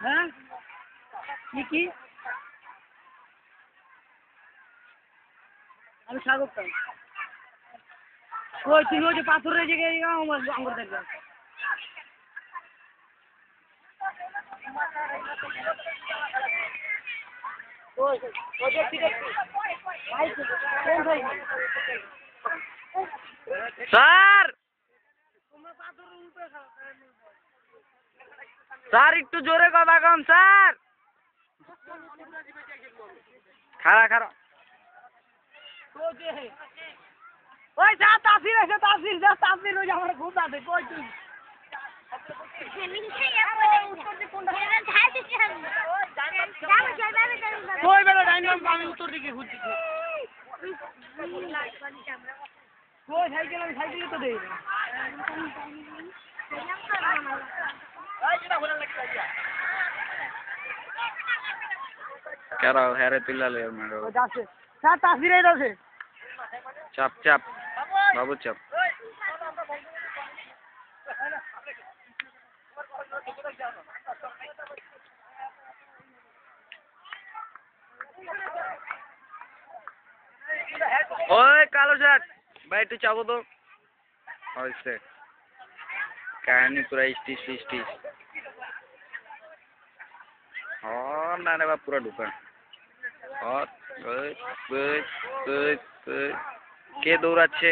হ্যাঁ কি আমি স্বাগত ওই তুমি ওই যে পাথরের জায়গায় আমার আঙ্গুর দেখবে স্যার স্যার একটু জোরে কথা কম স্যার খারা খারা ওই যা তাসির এসে তাসির ওই যে আমার খুব আছে কই তুই কই বেলা ডাইনাম আমি উত্তর দিকে ঘুরছি কই সাইকেলে তো দেই কেরা হ্যারে তুলালে মেরো যাচ্ছে স্যার তাসির এই দাসে চাপ চাপ বাবু চাপ ওই কালো শার্ট ভাই একটু চাপো তো হয়েছে কাহিনী পুরা স্টিচ স্টিচ না রে বা পুরা ঢুকা কে দৌড়াচ্ছে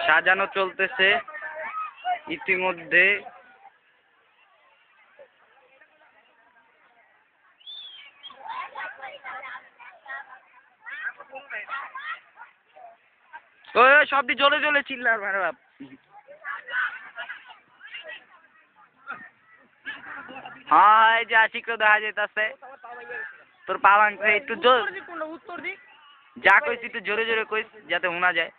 সাজানো চলতেছে ইতিমধ্যে ওই সবটি জ্বলে জ্বলে চিল্লার মেরে বাপ হ্যাঁ এই যে আশিকও দেখা যাইতাছে তোর পা ভাঙছে একটু জোর উত্তর দিক যা কইছি একটু জোরে জোরে কইস যাতে শোনা যায়